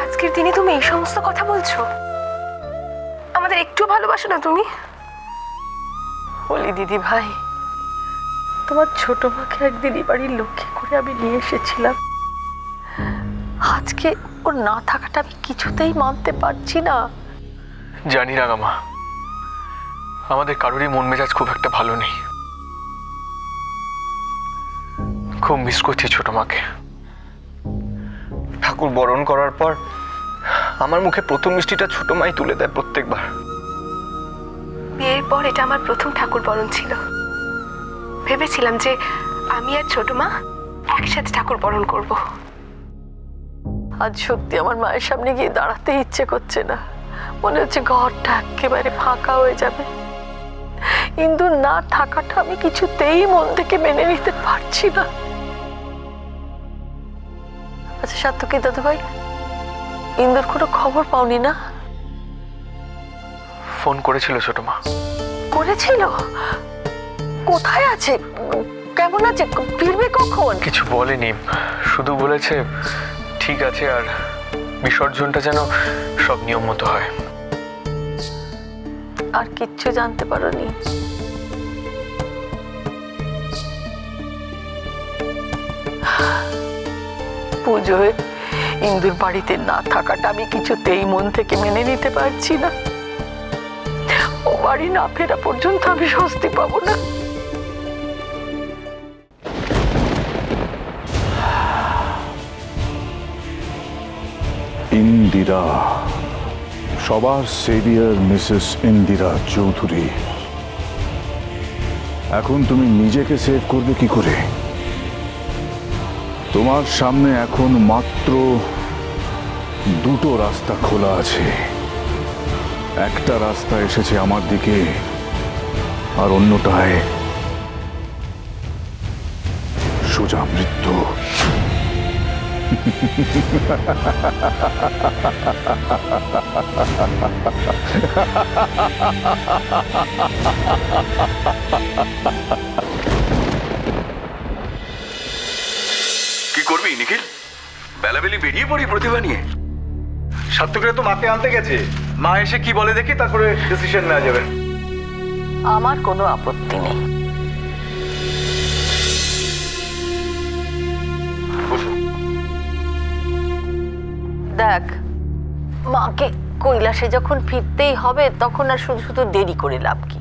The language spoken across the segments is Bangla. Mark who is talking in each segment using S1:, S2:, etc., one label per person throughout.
S1: আজকের দিনে তুমি এই সমস্ত কথা বলছো? আমাদের একটু ভালোবাসো না তুমি?
S2: বলি দিদি ভাই, তোমার ছোট মাকে একদিন এই বাড়ির লক্ষ্মী করে আমি নিয়ে এসেছিলাম। আজকে ওর না থাকাটা আমি কিছুতেই মানতে পারছি না।
S3: জানি রাঙামা, আমাদের কারোরই মন মেজাজ খুব একটা ভালো নেই। খুব মিস করছি ছোট মাকে। ঠাকুর বরণ করার পর আমার মুখে প্রথম মিষ্টিটা ছোট মাই তুলে দেয় প্রত্যেকবার।
S1: বিয়ের পর এটা আমার প্রথম ঠাকুর বরণ ছিল। ভেবেছিলাম যে আমি আর ছোট মা একসাথে ঠাকুর বরণ করব।
S2: আজ সত্যি আমার মায়ের সামনে গিয়ে দাঁড়াতে ইচ্ছে করছে না। মনে হচ্ছে ঘরটা একেবারে ফাঁকা হয়ে যাবে। ইন্দুর না থাকাটা আমি কিছুতেই মন থেকে মেনে নিতে পারছি না। আচ্ছা সাত্তকী দাদু ভাই, ইন্দুর কোনো খবর পাওনি না?
S3: ফোন করেছিল ছোট মা।
S2: করেছিল? কোথায় আছে, কেমন আছে, ফিরবে কখন?
S3: কিছু বলেনি, শুধু বলেছে ঠিক আছে আর বিসর্জনটা যেন সব নিয়ম মতো হয়।
S2: আর কিচ্ছু জানতে পারোনি? পুজোয় ইন্দুর বাড়িতে না থাকাটা আমি কিছুতেই মন থেকে মেনে নিতে পারছি না। ও বাড়ি না ফেরা পর্যন্ত আমি স্বস্তি পাবো না।
S4: ইন্দিরা, সবার সেভিয়ার মিসেস ইন্দিরা চৌধুরী, এখন তুমি নিজেকে সেভ করবে কি করে? তোমার সামনে এখন মাত্র দুটো রাস্তা খোলা আছে। একটা রাস্তা এসেছে আমার দিকে, আর অন্যটায় সোজা মৃত্যু।
S5: কি করবি নিখিল? বেলাবেলি বেরিয়ে পড়ি প্রতিভা নিয়ে। সাত্তকীরা তো মাকে আনতে গেছে, মা এসে কি বলে দেখি, তারপরে ডিসিশন নেওয়া যাবে।
S2: আমার কোনো আপত্তি নেই। দেখ, মাকে কৈলাসে যখন ফিরতেই হবে তখন আর শুধু শুধু দেরি করে লাভ কি?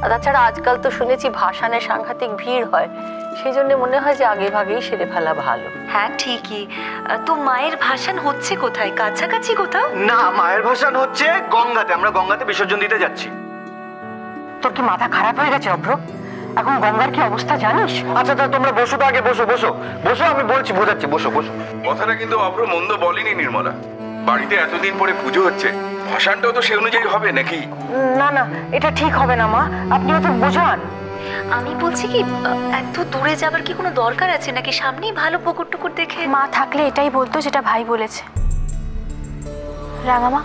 S2: আর তাছাড়া আজকাল তো শুনেছি ভাসানে সাংঘাতিক ভিড় হয়, সেই জন্য মনে হয় যে আগে ভাগেই সেরে ফেলা ভালো।
S6: হ্যাঁ ঠিকই। তো মায়ের ভাসান হচ্ছে কোথায়? কাছাকাছি কোথাও?
S5: না, মায়ের ভাসান হচ্ছে গঙ্গাতে। আমরা গঙ্গাতে বিসর্জন দিতে যাচ্ছি।
S2: তোর কি মাথা খারাপ হয়ে গেছে অভ্র? এখন গঙ্গার কি অবস্থা জানিস?
S5: আচ্ছা তা তোমরা বসো তো, আগে বসো বসো বসো, আমি বলছি, বোঝাচ্ছি, বসো বসো। কথাটা কিন্তু অভ্র মন্দ বলেনি নির্মলা। বাড়িতে এতদিন পরে পুজো হচ্ছে, ভাসানটাও তো সে অনুযায়ী হবে নাকি?
S2: না না, এটা ঠিক হবে না মা, আপনি ওকে বোঝান।
S6: আমি বলছি কি, এত দূরে যাবার কি কোনো দরকার আছে নাকি? সামনেই ভালো পুকুর টুকুর দেখে।
S1: মা থাকলে এটাই বলতো যেটা ভাই বলেছে। রাঙামা,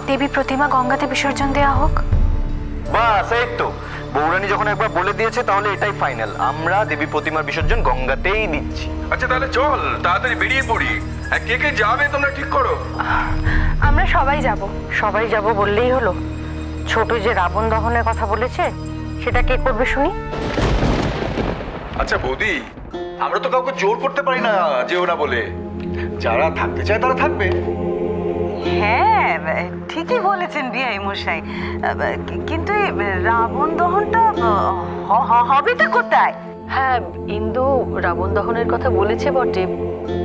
S1: দেবী প্রতিমা গঙ্গাতে বিসর্জন দেওয়া হোক।
S5: বাস এই তো, বৌরানী যখন একবার বলে দিয়েছে তাহলে এটাই ফাইনাল। আমরা দেবী প্রতিমার বিসর্জন গঙ্গাতেই দিচ্ছি। আচ্ছা তাহলে চল তাড়াতাড়ি বেরিয়ে পড়ি। কে কে যাবে তোমরা ঠিক করো।
S1: আমরা সবাই যাব।
S2: সবাই যাব বললেই হলো? ছোট যে রাবণ দহনের কথা বলেছে সেটা কে করবে শুনি?
S5: আচ্ছা বৌদি, আমরা তো কাউকে জোর করতে পারি না যেও না বলে। যারা থাকতে চায় তারা থাকবে।
S2: হ্যাঁ ঠিকই বলেছেন বিআই মশাই, কিন্তু রাবণ দহনটা হবেটা কোথায়? হ্যাঁ, ইন্দু রাবণ দহনের কথা বলেছে বটে,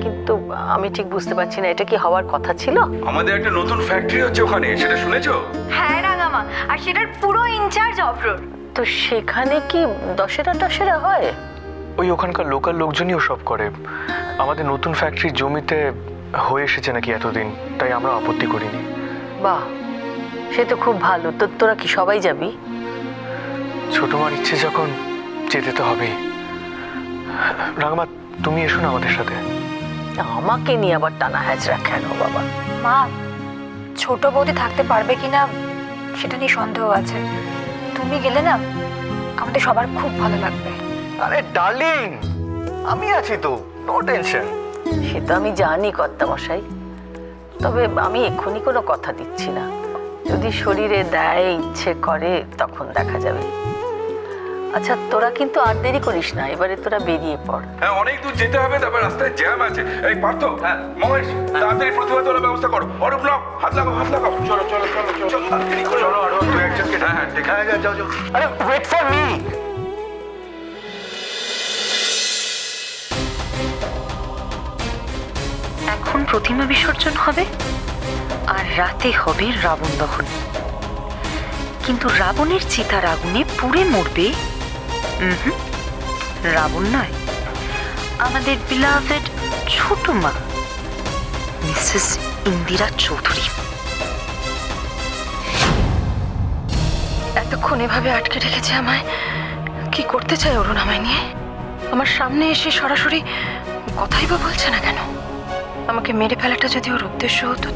S2: কিন্তু আমি ঠিক বুঝতে পারছি না এটা কি হওয়ার কথা ছিল।
S5: আমাদের একটা নতুন ফ্যাক্টরি হচ্ছে ওখানে, সেটা শুনেছো?
S6: হ্যাঁ রাঙামা, আর সেটার পুরো ইনচার্জ অভ্রর।
S2: তো সেখানে কি দশেরা টশেরা হয়?
S3: ওই ওখানকার লোকাল লোকজনই সব করে। আমাদের নতুন ফ্যাক্টরির জমিতে হয়ে এসেছে নাকি এতদিন, তাই আমরা আপত্তি করিনি।
S2: বাহ, সে তো খুব ভালো। তো তোরা কি সবাই যাবি?
S3: ছোট মার ইচ্ছে যখন যেতে তো হবেই। রাঙামা, তুমি এসো না আমাদের সাথে।
S2: আমাকে নিয়ে আবার টানা হ্যাচড়া কেন বাবা?
S1: মা, ছোট বৌদি থাকতে পারবে কিনা সেটা নিয়ে সন্দেহ আছে। তুমি গেলে না আমাদের সবার খুব ভালো লাগবে।
S5: আরে ডার্লিং, আমি আছি তো, নো টেনশন।
S2: সে তো আমি জানি কর্তামশাই, তবে আমি এক্ষুনি কোনো কথা দিচ্ছি না। যদি শরীরে দেয়, ইচ্ছে করে, তখন দেখা যাবে। আচ্ছা, তোরা কিন্তু আর দেরি করিস না, এবারে তোরা বেরিয়ে পড়।
S7: হ্যাঁ, অনেক দূর যেতে হবে, তারপর রাস্তায় জ্যাম আছে। এই পার্থ, মহেশ, তাড়াতাড়ি প্রতিভা তোলার ব্যবস্থা করো। অরূপ নাও, হাত লাগাও, হাত লাগাও। চলো চলো চলো চলো, তাড়াতাড়ি করে। চলো আরো দু একজনকে। হ্যাঁ হ্যাঁ, ঠিক আছে, যাও যাও।
S5: আরে ওয়েট ফর মি।
S6: এখন প্রতিমা বিসর্জন হবে আর রাতে হবে রাবণ দহন। কিন্তু রাবণের চিতার আগুনে পুড়ে মরবে রাবণ নয়, আমাদের বিলাভেড ছোট মা মিসেস ইন্দিরা চৌধুরী।
S1: এতক্ষণ এভাবে আটকে রেখেছে আমায়। কি করতে চায় অরুণ আমায় নিয়ে? আমার সামনে এসে সরাসরি কথাই বা বলছে না কেন? আমাকে মেরে ফেলাটা যদি ওর উদ্দেশ্য হতো,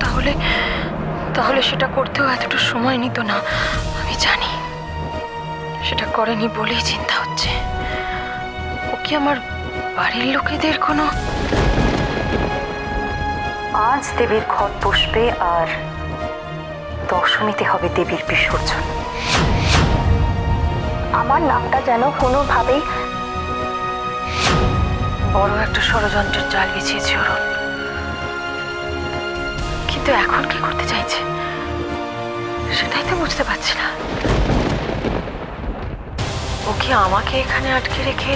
S1: তাহলে সেটা করতেও এতটা সময় নিত না। আমি জানি সেটা করেনি বলেই চিন্তা হচ্ছে। ও কি আমার বাড়ির লোকেদের কোনো...
S6: আজ দেবীর ঘট বসবে আর দশমীতে হবে দেবীর বিসর্জন। আমার নামটা যেন কোনোভাবেই...
S1: বড় একটা ষড়যন্ত্রের জাল বিছিয়েছে অরুণ। কিন্তু এখন কি করতে চাইছে সেটাই তো বুঝতে পারছি না। ও কি আমাকে এখানে আটকে রেখে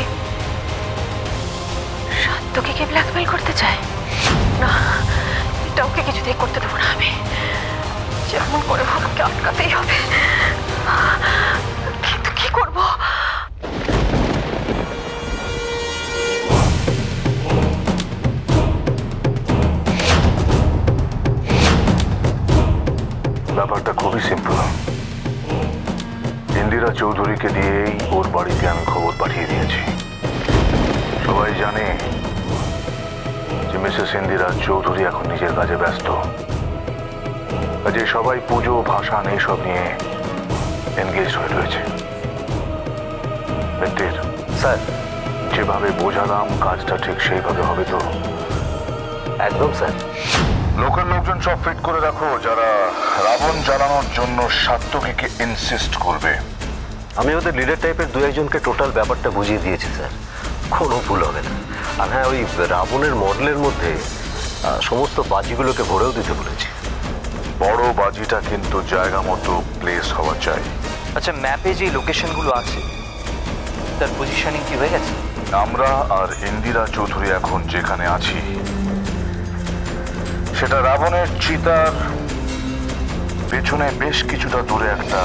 S1: সাত্তকীকে ব্ল্যাকমেল করতে চায়? না, এটা ওকে কিছুতেই করতে দেবো না আমি। যেমন করে হোক ওকে আটকাতেই হবে। কিন্তু কি করবো?
S4: ব্যাপারটা খুবই সিম্পল। ইন্দিরা চৌধুরীকে দিয়েই ওর বাড়িতে আমি খবর পাঠিয়ে দিয়েছি। সবাই জানে যে মিসেস ইন্দিরা চৌধুরী এখন নিজের কাজে ব্যস্ত। কাজে সবাই পুজো, ভাসান এইসব নিয়ে এনগেজ হয়ে রয়েছে।
S5: স্যার,
S4: যেভাবে বোঝালাম কাজটা ঠিক সেইভাবে হবে তো?
S5: একদম স্যার।
S4: লোকাল লোকজন সব ফিট করে রাখো যারা রাবণ জ্বালানোর জন্য সাত্তকীকে ইনসিস্ট করবে।
S5: আমি ওদের লিডার টাইপের দু একজনকে টোটাল ব্যাপারটা বুঝিয়ে দিয়েছি স্যার, কোনো ভুল হবে না। আর হ্যাঁ, ওই রাবণের মডেলের মধ্যে সমস্ত বাজিগুলোকে ভরেও দিতে বলেছি।
S4: বড় বাজিটা কিন্তু জায়গা মতো প্লেস হওয়া চাই।
S3: আচ্ছা, ম্যাপে যে লোকেশনগুলো আছে তার পজিশনিং কি হয়ে গেছে?
S4: আমরা আর ইন্দিরা চৌধুরী এখন যেখানে আছি সেটা রাবণের চিতার পেছনে বেশ কিছুটা দূরে একটা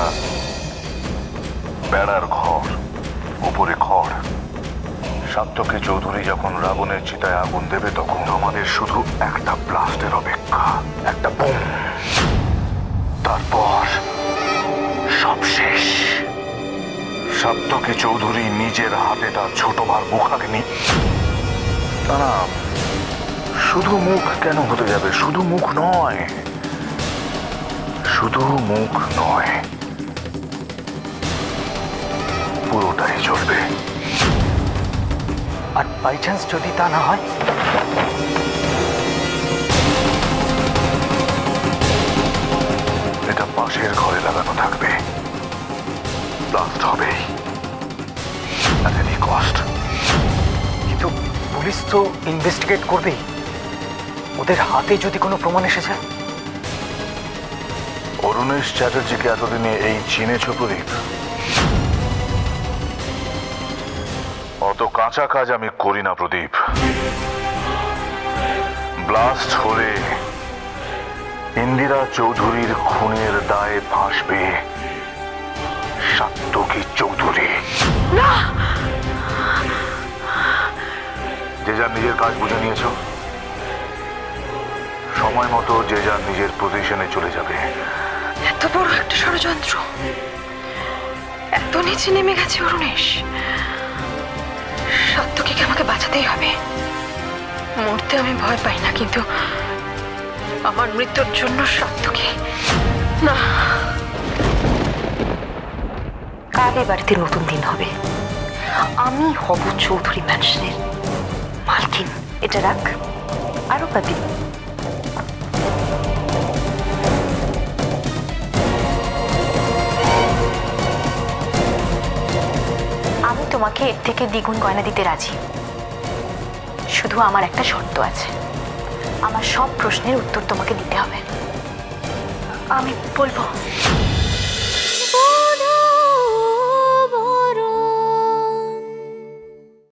S4: বেড়ার ঘর, উপরে খড়। সাত্তকী চৌধুরী যখন রাবণের চিতায় আগুন দেবে তখন আমাদের শুধু একটা ব্লাস্টের অপেক্ষা, একটা বুম। তারপর সব শেষ। সাত্তকী চৌধুরী নিজের হাতে তার ছোট ভার মুখাগ্নি... না, শুধু মুখ কেন হতে যাবে? শুধু মুখ নয়, পুরোটাই চলবে।
S3: আর বাই চান্স যদি তা না হয়?
S4: এটা পাশের ঘরে লাগানো থাকবে, ব্লাস্ট হবেই, at any cost।
S3: কিন্তু পুলিশ তো ইনভেস্টিগেট করবেই। ওদের হাতে যদি কোনো প্রমাণ এসে যায়?
S4: অরুণেশ চ্যাটার্জিকে এতদিনে এই চিনেছ প্রদীপ? অত কাঁচা কাজ আমি করি না প্রদীপ। ব্লাস্ট হলে ইন্দিরা চৌধুরীর খুনের দায়ে ফাঁসবে সাত্তকী চৌধুরী। যে যার নিজের কাজ বুঝে নিয়েছ, সময় মতো যে যার নিজের পজিশনে চলে যাবে।
S1: এত বড় একটা ষড়যন্ত্র, এত নিচে নেমে গেছে অরুণেশ। সাত্তকীকে আমাকে বাঁচাতেই হবে। মরতে আমি ভয় পাই না, কিন্তু আমার মৃত্যুর জন্য সাত্তকী না।
S6: কাল এ বাড়িতে নতুন দিন হবে। আমি হব চৌধুরী ম্যানশনের মালকিন। এটা রাখ। আরও পাবি।
S8: আমি তোমাকে এর থেকে দ্বিগুণ গয়না দিতে রাজি, শুধু আমার একটা শর্ত আছে। আমার সব প্রশ্নের উত্তর তোমাকে দিতে হবে।
S6: আমি বলবো।